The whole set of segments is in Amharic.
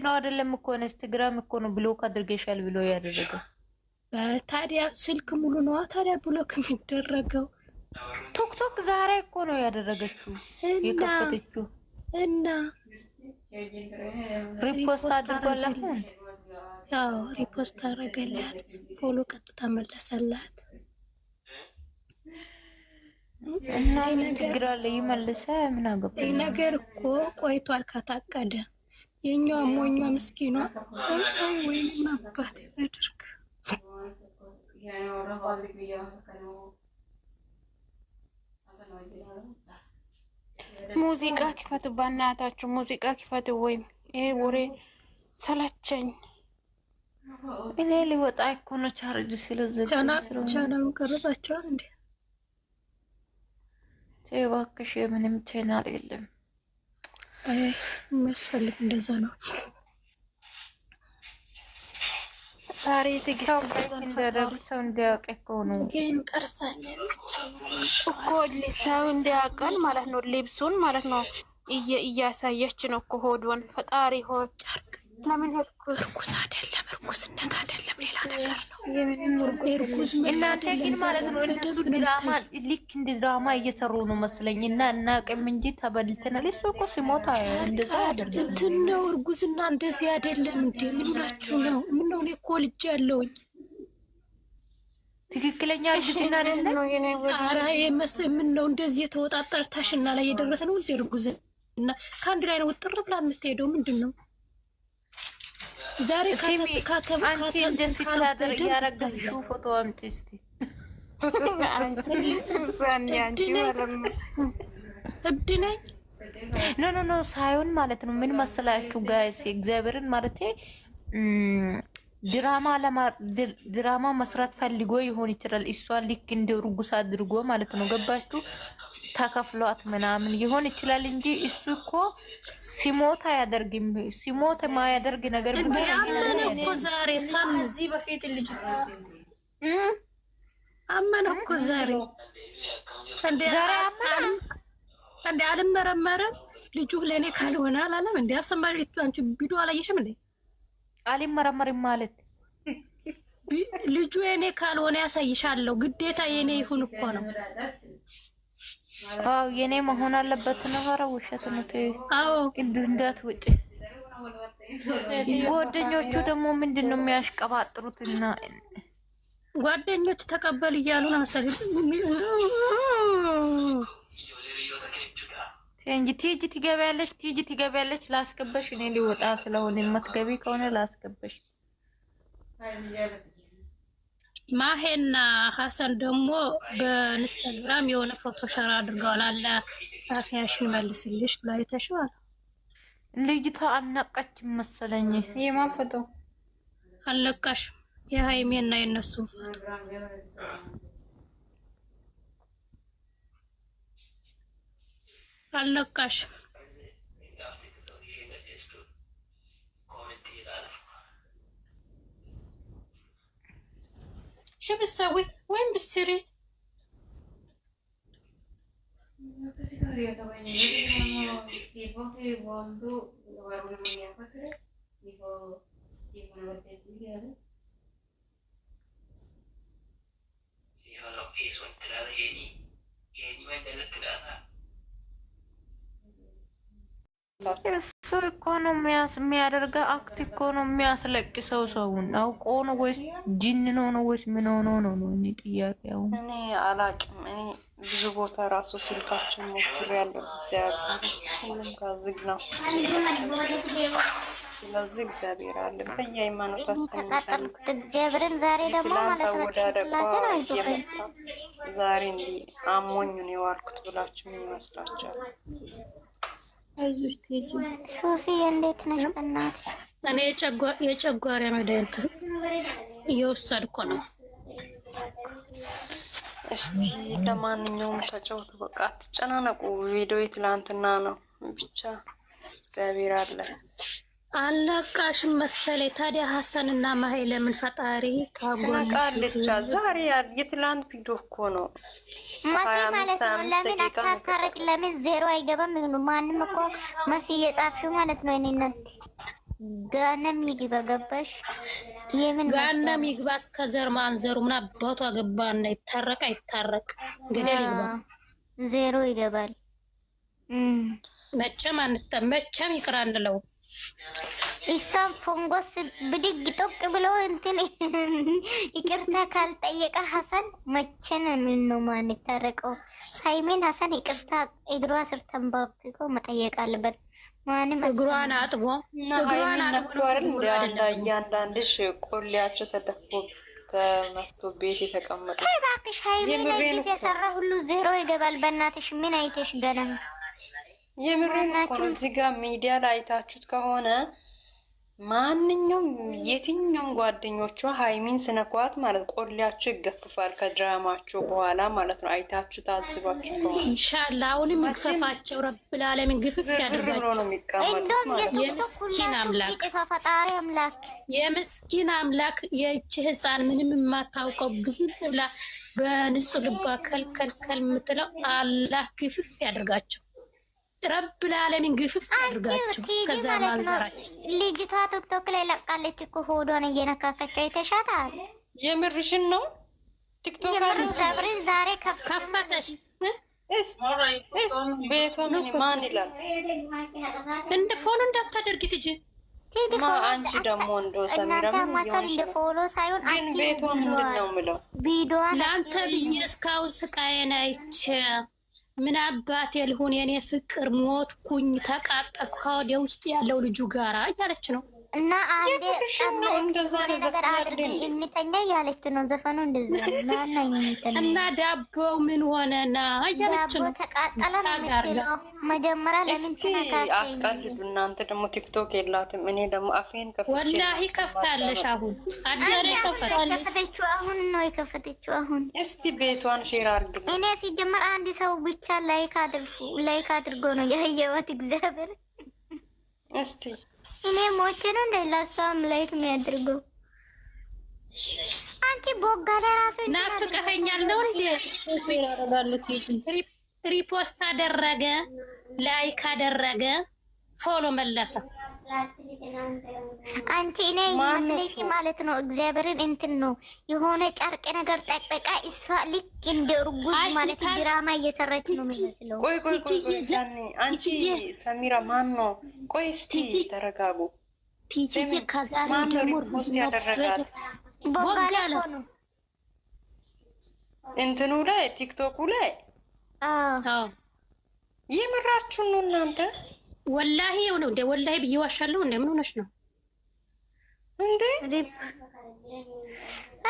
ነው አይደለም እኮ ኢንስታግራም እኮ ነው ብሎክ አድርገሻል ብሎ ያደረገው። ታዲያ ስልክ ሙሉ ነው ታዲያ ብሎክ የሚደረገው? ቶክቶክ ዛሬ እኮ ነው ያደረገችው የከፈተችው እና ሪፖስት አድርጎላት። ያው ሪፖስት አደረገላት፣ ፎሎ ቀጥታ መለሰላት። እና ችግር አለ ይመልሳ ምን አገባ? ይሄ ነገር እኮ ቆይቷል ከታቀደ። የኛው ሞኛ ምስኪኗ ወይም አባት ያድርግ። ሙዚቃ ክፈቱ በእናታችሁ፣ ሙዚቃ ክፈቱ። ወይም ይሄ ወሬ ሰለቸኝ። እኔ ሊወጣ እኮ ነው ቻርጅ ስለዚህ ቻናሉ ቀረጻቸዋል እንዴ? እባክሽ ምንም ቻናል የለም። የሚያስፈልግ እንደዛ ነው። ዛሬ ትግስት እንደደረሰው እንዲያውቅ እኮ ነው ግን ቀርሳለን እኮ ሰው እንዲያውቀን ማለት ነው። ልብሱን ማለት ነው እያሳየች ነው እኮ ሆዷን። ፈጣሪ ሆይ ለምን ሄድኩ? እርኩስ አይደለም፣ እርኩስነት አይደለም፣ ሌላ ነገር ነው። እርኩስ እናንተ ግን ማለት ነው እነሱ ድራማ ልክ እንደ ድራማ እየሰሩ ነው መስለኝ እና እናቅም እንጂ ተበልተናል። እሱ እኮ ሲሞታ እንደዛ ያደርጋል እንትን ነው። እርጉዝና እንደዚህ አይደለም እንዴ? ምን ብላችሁ ነው? ምን ነው? እኔ እኮ ልጅ ያለውኝ ትክክለኛ እርግዝና አይደለም። ኧረ ምን ነው እንደዚህ የተወጣጠረ ታሽና ላይ የደረሰ ነው እንዴ? እርጉዝና ከአንድ ላይ ነው ውጥር ብላ የምትሄደው ምንድን ነው? ዛሬ አንቺ እንደዚህ ታደር ያረጋሽው ፎቶ አምጪ እስቲ። እብድ ነኝ ኖ ሳይሆን ማለት ነው ምን መሰላችሁ ጋይስ፣ እግዚአብሔርን ማለት ድራማ መስራት ፈልጎ ይሆን ይችላል። እሷን ልክ እንደ ርጉስ አድርጎ ማለት ነው ገባችሁ? ተከፍሏት ምናምን ይሆን ይችላል እንጂ እሱ እኮ ሲሞት አያደርግም። ሲሞት ማያደርግ ነገር ግን አመነ እኮ ዛሬ እዚህ በፊት ልጅ አመነ እኮ ዛሬ እንደ አልመረመረም ልጁ ለኔ ካልሆነ አላለም እንዴ? አሰማሪ አንቺ ቪዲዮ አላየሽም እንዴ? አልመረመርም ማለት ልጁ የኔ ካልሆነ ያሳይሻለሁ፣ ግዴታ የኔ ይሁን እኮ ነው። አው የኔ መሆን አለበት ነው። ኧረ ውሸት ነው። አው ግድ እንዳትወጪ። ጓደኞቹ ደግሞ ምንድነው የሚያሽቀባጥሩትና ጓደኞች ተቀበል እያሉ ነው መሰለኝ። ቲጂ ትገቢያለሽ፣ ላስገባሽ። እኔ ሊወጣ ስለሆነ የምትገቢ ከሆነ ላስገባሽ። ማሄና ሀሰን ደግሞ በኢንስታግራም የሆነ ፎቶ ሸራ አድርገዋል። አለ አፍያሽን መልስልሽ ብላ አይተሽዋል። ልጅቷ አልነቃችም መሰለኝ። የማን ፎቶ አልነቃሽም? የሃይሜና የነሱ ፎቶ አልነቃሽም? شو بتسوي؟ وين بتصيري؟ እሱ እኮ ነው የሚያደርገው። አክት እኮ ነው የሚያስለቅሰው ሰውን። አውቆ ነው ወይስ ጂን ነው ወይስ ምን ሆኖ ነው ነው እንጂ ጥያቄው እኔ አላቅም። እኔ ብዙ ቦታ ራሱ ስልካችን ሞክሬያለሁ። ሁሉም ጋር ዝግ ነው። ስለዚህ እግዚአብሔር አለ በየሃይማኖታችን እንጸልይ። እግዚአብሔርን ዛሬ ደግሞ ማለት ነው ዛሬ እንዲህ አሞኝ ነው የዋልኩት ብላችሁ ምን ይመስላችኋል? ሶፊ እንዴት ነሽ? በእናትሽ እኔ የጨጓራ መድኃኒት እየወሰድኩ ነው። እስቲ ለማንኛውም ተጫውቱ፣ በቃ አትጨናነቁ። ቪዲዮ የትላንትና ነው ብቻ እግዚአብሔር አለ። አለቃሽም መሰለኝ። ታዲያ ሀሰንና ማሄ ለምን ፈጣሪ ካጎንቃለች? ዛሬ የትላንት ቪዲዮ እኮ ነው። መሲ ማለት ነው። ለምን አታታረቅ? ለምን ዜሮ አይገባም? ማንም እኮ መሲ እየጻፍሽው ማለት ነው። እኔ እናንተ ገሃነም ይግባ። ገባሽ? የምን ገሃነም ይግባ። እስከ ዘር ማንዘሩ ምን አባቱ አገባና ይታረቅ አይታረቅ ገደል ይግባ። ዜሮ ይገባል። መቼም ይቅር አንለው። እሷም ፎንጎስ ብድግ ጦቅ ብሎ እንትን ይቅርታ ካልጠየቀ ሀሰን መቼን ምን ነው ማን ይታረቀው? ሃይሚን ሀሰን ይቅርታ እግሯ ስር ተንበርክኮ መጠየቅ አለበት። ማንም እግሯን አጥቦ እያንዳንድሽ ቆሌያቸው ተደፍቶ ተመፍቶ ቤት የተቀመጡ እባክሽ ሃይሚን ላይ የሰራ ሁሉ ዜሮ ይገባል። በእናትሽ ምን አይተሽ ገና የምሬን እኮ ነው። እዚህ ጋር ሚዲያ ላይ አይታችሁት ከሆነ ማንኛውም የትኛውም ጓደኞቿ ሃይሚን ስነኳት ማለት ቆሌያቸው ይገፍፋል ከድራማቸው በኋላ ማለት ነው። አይታችሁ ታዝባችሁ ከሆነ ኢንሻአላህ አሁንም ይግፈፋቸው ረብል ዓለሚን ግፍፍ ያድርጋቸው ነው የሚቀመጡት ማለት ነው። የምስኪን አምላክ ፈጣሪ አምላክ የምስኪን አምላክ የእቺ ህፃን ምንም የማታውቀው ግዝም ብላ በንጹህ ልባ ከልከልከል የምትለው አላህ ግፍፍ ያድርጋቸው ረብ ለዓለሚን ግፍፍ ያድርጋችሁ። ከዛ ማንዘራችሁ ልጅቷ ቲክቶክ ላይ ለቃለች እኮ ሆዷን እየነካከች አይተሻታል? የምርሽን ነው? ቲክቶክ ገብርን ዛሬ ከፈተሽ ቤቷ ምን ማን ይላል? እንደ ፎሎ እንዳታደርጊ ትጂ አንቺ ደግሞ እንደው ሰሚራ ምን እንደ ፎሎ ሳይሆን ግን ቤቷ ምንድን ነው የምለው ቪዲዮ ለአንተ ብዬ እስካሁን ስቃዬን አይቼ ምን አባቴ ልሁን የኔ ፍቅር ሞትኩኝ ተቃጠልኩ ከወዲያ ውስጥ ያለው ልጁ ጋራ እያለች ነው። እና አንዴ እንደዛ ነገር አድርገን እንተኛ እያለች ነው። ዘፈኑ እንደዛ እና ዳቦው ምን ሆነና እያለች ነው። ተቃጠለ ነው መጀመሪያ ለምን ተናካከኝ? አትቀልዱ እናንተ ደግሞ ቲክቶክ የላትም። እኔ ደግሞ አፌን ከፍቼ ወላሂ ከፍታለሽ። አሁን አዲስ ከፈተችው። አሁን ነው የከፈተችው። አሁን እስቲ ቤቷን ሼር አድርጉ። እኔ ሲጀመር አንድ ሰው ብቻ ላይክ አድርጎ ነው ያየሁት። እግዚአብሔር እስቲ እኔ ሞቼ ነው እንደላሷም ላይክ የሚያደርገው። አንቺ ቦጋለ ራሱ ናፍቀኸኛል ነው እንዴ? ሪፖስት አደረገ፣ ላይክ አደረገ፣ ፎሎ መለሰ። አንቺ እኔ ይመስለኝ ማለት ነው እግዚአብሔርን እንትን ነው የሆነ ጨርቅ ነገር ጠቅጠቃ እሷ ልክ እንደ እርጉዝ ማለት ድራማ እየሰራች ነው የሚመስለው። ቆይ አንቺ ሰሚራ ማን ነው? ቆይ እስቲ ተረጋጉ። ቲጂ ከዛሬ ደግሞ እርጉዝ ያደረጋት ቦጋለ ነው እንትኑ ላይ ቲክቶኩ ላይ የምራችሁ ነው እናንተ? ወላሂ ነው እንደ ወላሂ ብዬዋሻለሁ። እንደ ምን ሆነሽ ነው እንዴ?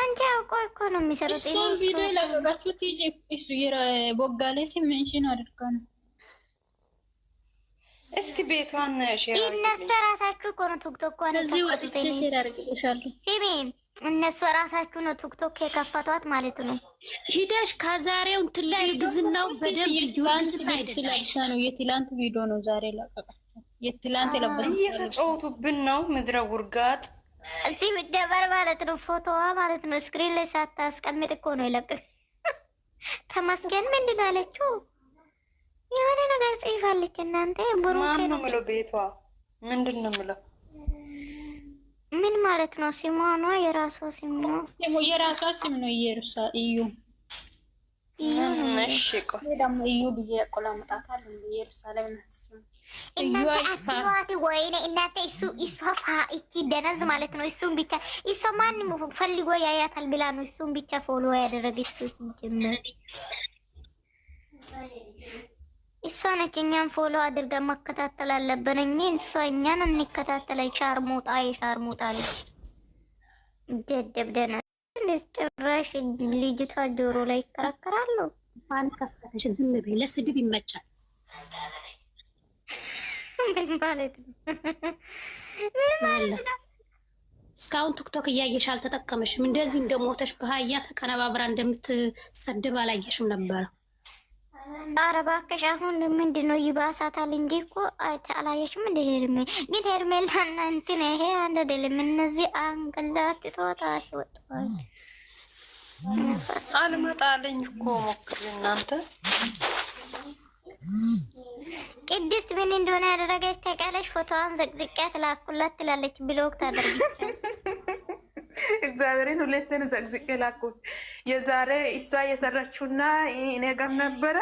አንቺ ቆይ እኮ ነው የሚሰሩት። እሱ ቪዲዮ ለቀቃችሁ ቲጂ እሱ ቦጋለ ሲሜንሽን አድርጋ ነው። እስቲ ቤቷን ሼር አድርጉ። እነሱ ራሳችሁ እኮ ነው ቲክቶክ ኳን እዚህ ወጥቼ ሼር አድርግልሻለሁ። ሲሚ እነሱ ራሳችሁ ነው ቲክቶክ የከፈቷት ማለት ነው። ሂደሽ ከዛሬው እንትን ላይ ግዝናው በደንብ ይወርስ አይደለም። የትላንት ቪዲዮ ነው ዛሬ ለቀቃችሁ። የትላንት የለበሰው እየተጫወቱብን ነው። ምድረ ውርጋጥ እዚህ ምደበር ማለት ነው። ፎቶዋ ማለት ነው ስክሪን ላይ ሳታስቀምጥ እኮ ነው የለቀቅ። ተመስገን ምንድን ነው አለችው? የሆነ ነገር ጽይፋለች። እናንተ ማን ነው የምለው? ቤቷ ምንድን ነው የምለው? ምን ማለት ነው? ስሟ ነው የራሷ ስም ነው። የራሷ ስም ነው። ኢየሩሳ እዩ እሺ ቆይ ደግሞ እዩ ብዬ ቆላምጣታል። ኢየሩሳሌም ነው እናንተ አስዋት ወይኔ እናንተ እሱ እቺ ደነዝ ማለት ነው። እሱን ብቻ እሱ ማንም ፈልጎ ያያታል ብላ ነው እሱን ብቻ ፎሎ ያደረገች። እሱ ጀመረ እሷ ነች እኛን ፎሎ አድርጋ መከታተል አለብን እንጂ እሷ እኛን እንከታተል። ሻርሙጣ የሻርሙጣ ልጅ ደደብደና ጭራሽ ልጅቷ ጆሮ ላይ ይከራከራሉ። ማን ከፈተሽ? ዝም በይ። ለስድብ ይመቻል። ምን ማለት ነው? እስካሁን ቲክቶክ እያየሽ አልተጠቀመሽም። እንደዚህ እንደሞተሽ በሀያ ተቀነባብራ እንደምትሰድብ አላየሽም ነበረ። ኧረ እባክሽ አሁን ምንድን ነው ይባሳታል እንጂ እኮ አላየሽም እንደ ግን ሄርሜላና እንትን ይሄ አንድ አይደለም። እነዚህ አንገላት ቶታ ሲወጣው አልመጣልኝ እኮ ሞክሪ እናንተ ቅድስት ምን እንደሆነ ያደረገች ታውቂያለሽ? ፎቶዋን ዘቅዝቂያት ላኩላት ትላለች። ብሎክ ታደርጊ እግዚአብሔርን ሁለትን ዘቅዝቄ ላኩት። የዛሬ እሷ የሰራችውና እኔ ጋር ነበረ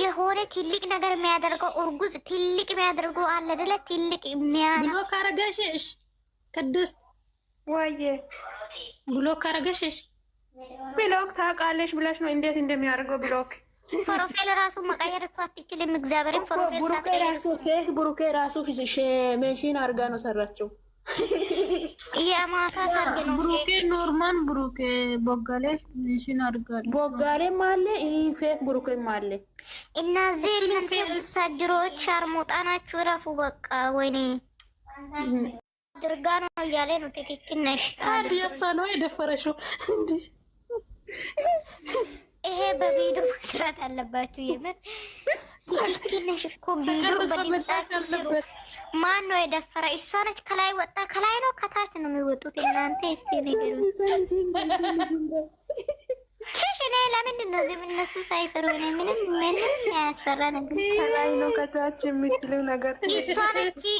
የሆነ ትልቅ ነገር የሚያደርገው እርጉዝ ትልቅ የሚያደርገው አለ አይደለ? ትልቅ ብሎ ካረጋሽሽ ቅድስት ወይዬ ብሎ ካረጋሽሽ ብሎክ ታውቃለሽ ብለሽ ነው እንዴት እንደሚያደርገው ብሎክ። ፕሮፋይል ራሱ መቀየር እኮ አትችልም። እግዚአብሔርን ፕሮፋይል ብሩኬ ራሱ ፌክ ብሩኬ ራሱ ሜንሽን አድርጋ ነው ሰራችው። የማታ ሰርግ ነው። ብሩኬ ኖርማል ብሩኬ ቦጋሌ ሜንሽን አድርጋል። ቦጋሌም አለ ፌክ ብሩኬም አለ። እነዚህ ሰጅሮች ሻርሙጣ ናችሁ። ረፉ በቃ ወይኔ ድርጋ ነው እያለ ነው። ትክክል ነሽ። ታዲያሳ ነው የደፈረሽው እንዴ? ይሄ በቪዲዮ መስራት አለባችሁ። የምር ትክክል ነሽ እኮ ቪዲዮ በድምጻችሁ ስሩ። ማን ነው የደፈረ? እሷ ነች። ከላይ ወጣ። ከላይ ነው ከታች ነው የሚወጡት? እናንተ እስቲ ንገሩ። እኔ ለምንድን ነው ግን እነሱ ሳይፈሩ እኔ ምንም ያስፈራ ነገር ከላይ ነው ከታች የምትለው ነገር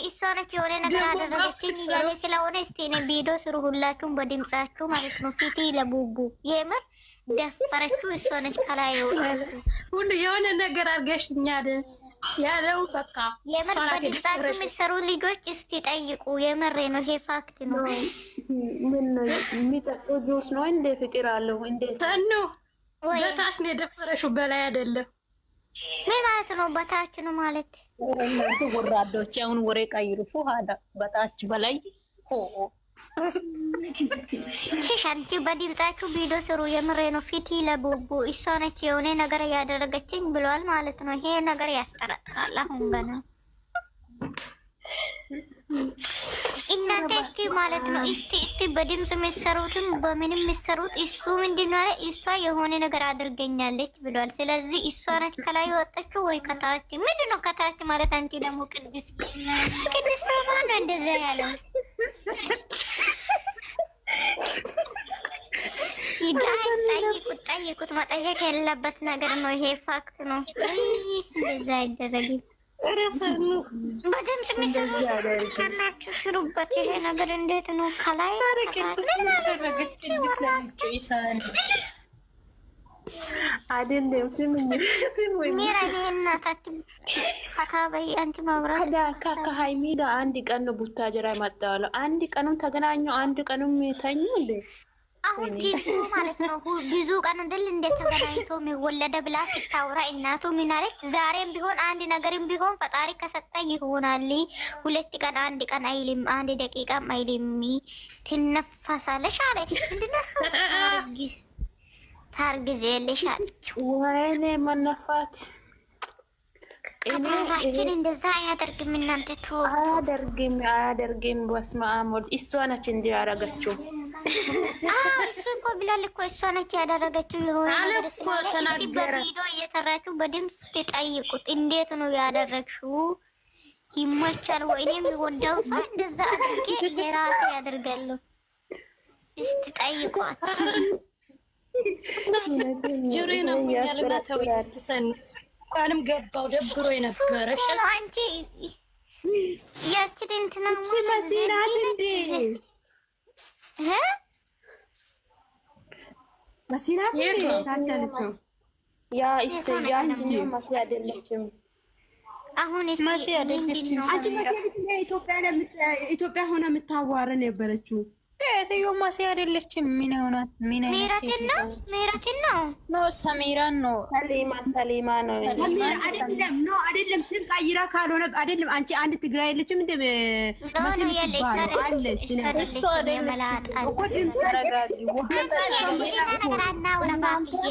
እሷ ነች የሆነ ነገር አደረገችኝ እያለ ስለሆነ እስቲ እኔ ቪዲዮ ስሩ ሁላችሁም በድምጻችሁ ማለት ነው። ፊቴ ለቡቡ የምር ደፈረችው እሷ ነች። ከላይ ሁሉ የሆነ ነገር አድርገሽኛል ያለው በቃ የምር በድምጻችሁ የሚሰሩ ልጆች እስቲ ጠይቁ። የምሬ ነው። ይሄ ፋክት ነው። ምን ነው የሚጠጡ ጁስ ነው እንደ ፍቅር አለው እንደ ተኑ በታች ነው የደፈረሽው በላይ አይደለም። ምን ማለት ነው? በታች ነው ማለት ወራዶች አሁን ወሬ ቀይሩ። ፉሃዳ በታች በላይ ሻንቲ በድምጻችሁ ቪዲዮ ስሩ። የምሬ ነው። ፊቲ ለቡቡ እሷ ነች የሆነ ነገር ያደረገችኝ ብሏል ማለት ነው። ይሄ ነገር ያስጠረጥራል። አሁን ገና እናንተ እስቲ ማለት ነው እስቲ በድምጽ የሚሰሩትም በምንም የሚሰሩት እሱ ምንድን ነው እሷ የሆነ ነገር አድርገኛለች ብሏል። ስለዚህ እሷ ነች ከላይ ወጣችው ወይ ከታች? ምንድን ነው ከታች ማለት? አንቺ ደግሞ ቅድስት ማን ነው እንደዛ ያለው? ጠይቁት። መጠየቅ የለበት ነገር ነው። ይሄ ፋክት ነው። እንደዛ አይደረግም። በድምጽ ሚሰሩላችሁ ስሩበት። ይሄ ነገር እንዴት ነው? ከላይ ያደረገች ቅድስት ለምጮ ይሳል አይደለም። ስሙኝ እናታችን ፈታበይ አንቺ ማብራት ከሀይሚዳ አንድ ቀን ነው ቡታጀራ መጣዋለ። አንድ ቀኑን ተገናኙ፣ አንድ ቀኑም ተኙ እንዴ? አሁን ጊዜ ማለት ነው። ብዙ ቀን እንደል እንዴት ተገናኝቶ የሚወለደ ብላ ስታወራ እናቱ ምን አለች? ዛሬም ቢሆን አንድ ነገርም ቢሆን ፈጣሪ ከሰጠ ይሆናል። ሁለት ቀን አንድ ቀን አይልም፣ አንድ ደቂቃም አይልም። ትነፈሳለች አለች። ምንድነው ታርግዜልሽ አለች። ወይኔ መነፋት አባባችን እንደዛ አያደርግም። እናንተ አያደርግም። በስመ አብ ወልድ። እሷ ነች እንጂ ያደረገችው። እሱ እኮ ብሏል እኮ እሷ ነች ያደረገችው። የሆነ ነገር ተናገረ። ቪዲዮ እየሰራችሁ በድምፅ ትጠይቁት። እንዴት ነው ያደረግሽው? ይመቻል ወይ? እኔ የሚወደው ሰው እንደዛ አድርጌ የራሴ ያደርጋለሁ። እስቲ ጠይቋት። ጆሮ ነው ያለና ተው ይስተሰን እንኳንም ገባው ደብሮ የነበረሽ አንቺ ያቺ እንትና እቺ መሲናት እንዴ መሲናት እንዴ ታቻለችው ያ ያቺ መሲ አይደለችም። አሁን መሲ አይደለችም። አንቺ መሲ ኢትዮጵያ ሆነ የምታዋረን ነበረችው። እቴዮ መሲ አይደለችም። ምን ሆናት? ምን አይነት ሜራትን ነው ነው ሰሚራን ነው ሰሊማ ነው አይደለም። ስም ቀይራ ካልሆነ አይደለም። አንቺ አንድ ትግራይ የለችም እንደ መሲ ትባል አለች። እሱ አይደለችም እኮ ድምጽ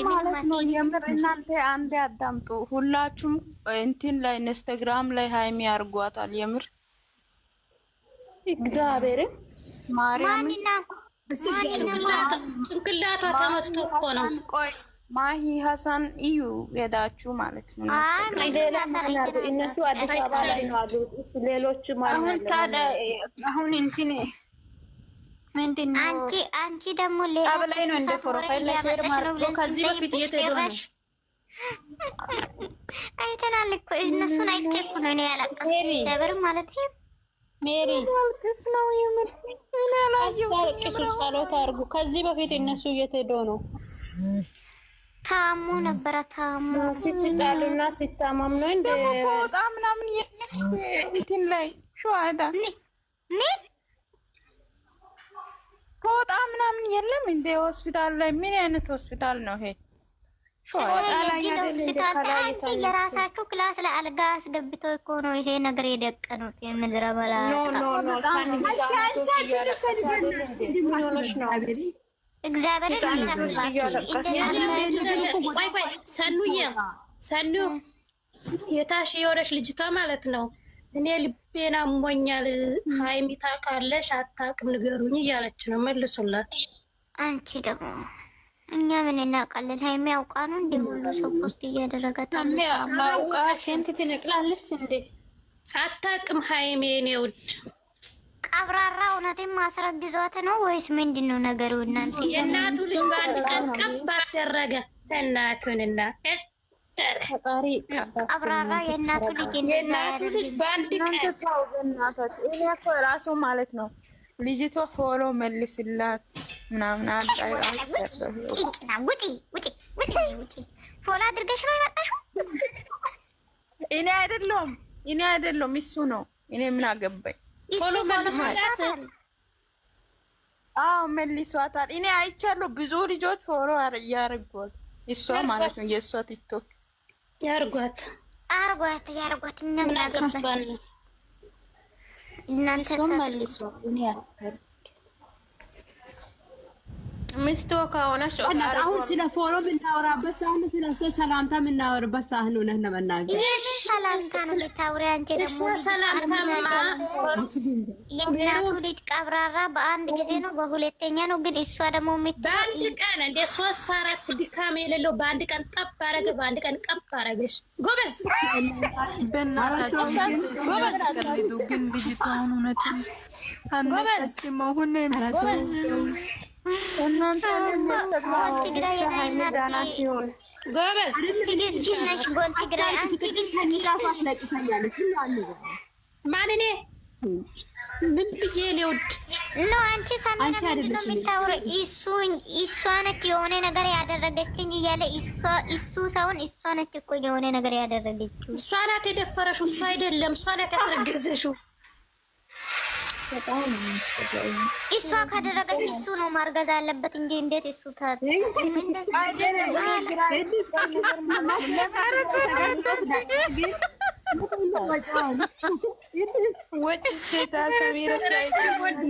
ማለት ነው። የምር እናንተ አንዴ አዳምጡ። ሁላችሁም እንትን ላይ ኢንስታግራም ላይ ሃይሚ ያርጓታል። የምር እግዚአብሔር ማርያም ጭንቅላቷ ተመትቶ እኮ ነው። ቆይ ማሂ ሀሳን እዩ ሄዳችሁ ማለት ነው። እነሱ አዲስ አበባ ላይ ነው አሉት። ሌሎች አሁን ታዲያ አሁን እንትን ምንድን ነው አንቺ ደግሞ ሌላ ላይ ነው እንደ ፕሮፋይል ላይ ሼር ማድረግ ከዚህ በፊት እየተሄደ ነው አይተናል እኮ እነሱን አይቼ እኮ ነው እኔ ያለቀስኩት። ጀበር ማለት ነው ሜሪ ያልቅስ ነው የምር እኔ አላየሁም። ቅሱ ጸሎት አድርጉ። ከዚህ በፊት እነሱ እየተሄዱ ነው። ታሙ ነበረ ታሙ ስትጣሉና ሲታማም ነው እንደ ፎጣ ምናምን የለሽ እንትን ላይ ሸዋዳ ምን ፎጣ ምናምን የለም እንደ ሆስፒታል ላይ። ምን አይነት ሆስፒታል ነው ይሄ? ፎጣ ላይ አይደለም። የራሳችሁ ክላስ ላይ አልጋ አስገብቶ እኮ ነው ይሄ ነገር የደቀኑት። የምድረ በላ እግዚአብሔር ሰኑ የታሽ የሆነች ልጅቷ ማለት ነው። እኔ ልቤና አሞኛል፣ ሀይሚ ታውቃለሽ አታውቅም ንገሩኝ እያለች ነው። መልሱላት። አንቺ ደግሞ እኛ ምን እናውቃለን? ሀይሚ አውቃ ነው እንደ ሁሉ ሰው ፖስት እያደረገት አውቃ ፌንት ትነቅላለች እንዴ? አታውቅም ሀይሚ የኔ ውድ ቀብራራ። እውነቴን ማስረግዟት ነው ወይስ ምንድን ነው ነገሩ? እናንተ የእናቱ ልጅ በአንድ ቀን ቀብ አስደረገ። እናቱንና ፈጣሪ ቀብራራ የእናቱ ልጅ በአንድ ቀን እኔ እኮ ራሱ ማለት ነው ልጅቷ ፎሎ መልስላት ምናምን ውጪ ፎሎ አድርገሽ ነው የመጣሽው? እኔ አይደለም እሱ ነው። እኔ ምን አገባኝ? ፎሎ መልሷት። አዎ መልሷታል። እኔ አይቻለሁ። ብዙ ልጆች ፎሎ ያርጓት። እሷ ማለት ነው የእሷ ቲክቶክ ያርጓት። እኛ ምን አገባን? እናንተ መልሷ። እኔ ያርጋል ሚስቶ ከሆነሽ አሁን ስለ ፎሎ የምናወራበት ሳህን ስለ ሰላምታ የምናወራበት ሳህን ነው። ለመናገር ሰላምታ ነው የምታወሪ አንቺ። ደግሞ ሰላምታማ የእናቱ ልጅ ቀብራራ በአንድ ጊዜ ነው በሁለተኛ ነው። ግን እሷ ደግሞ በአንድ ቀን እንደ 3-4 ድካም የሌለው በአንድ ቀን ጠብ አረገ፣ በአንድ ቀን ቀብ አረገሽ። ጎበዝ በእናታችሁ ጎበዝ ከልዱ ግን ልጅቷን እውነትን ጎበዝ መሆን ነው። እናንተ ጎበዝ ማን እኔ ምን ብዬ ሊውድ ነው? አንቺ ሰማንያ ነው የምታወራው። እሷ ነች የሆነ ነገር ያደረገችኝ እያለ እሱ ሳይሆን እሷ ነች እኮ የሆነ ነገር ያደረገችው። እሷ ናት የደፈረሽው፣ እሷ አይደለም። እሷ ናት ያስረገዘሽው። እሷ ካደረገች እሱ ነው ማርገዝ አለበት እንጂ እንዴት እሱ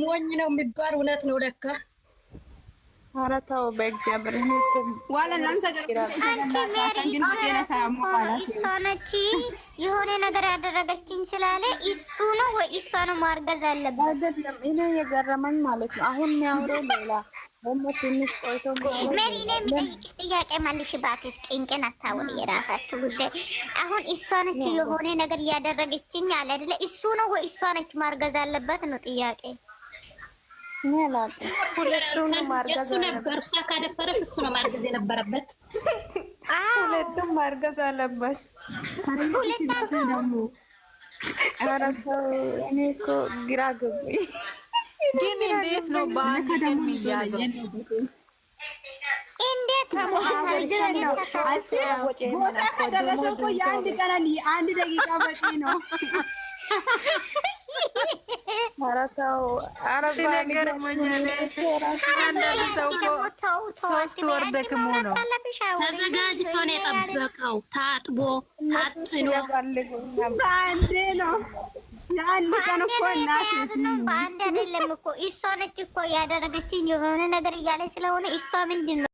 ሞኝ ነው የሚባል እውነት ነው ለካ። ኧረ ተው በእግዚአብሔር እሷ ነች የሆነ ነገር ያደረገችኝ ስላለ እሱ ነው ወይ እሷ ነው ማርገዝ አለበት? አይደለም። እኔ የገረመኝ ማለት ነው አሁን የሚያወራው ሌላ ደግሞ ትንሽ ቆይቶ ሜሪ እኔ የምጠይቅሽ ጥያቄ መልሽ እባክሽ። ቅንቅን አታወሪ፣ የራሳችሁ ጉዳይ። አሁን እሷ ነች የሆነ ነገር ያደረገችኝ አለ አይደለ? እሱ ነው ወይ እሷ ነች ማርገዝ አለበት ነው ጥያቄ። የእሱ ነበር። እሷ ካደፈረሽ እሱ ነው ማርገዝ የነበረበት። ሁለቱም ማርገዝ አለበት። እኔ እኮ ግራ ገባኝ። ግን እንዴት ነው በአንድ ቀን የሚያዘው? እንዴት ነው ቦታ ከደረሰ እኮ የአንድ ቀን አንድ ደቂቃ በቂ ነው። ኧረ ተው ሲነገርመኛል። አንዳንድ ሰው እኮ 3 ወር ደክሞ ነው ተዘጋጅቶ ነው የጠበቀው። ታጥቦ ታጥኖ በአንዴ ነው የአንድ ቀን እኮ እናት በአንድ አይደለም እኮ እሷ ነች እኮ ያደረገችኝ የሆነ ነገር እያለ ስለሆነ እሷ ምንድን ነው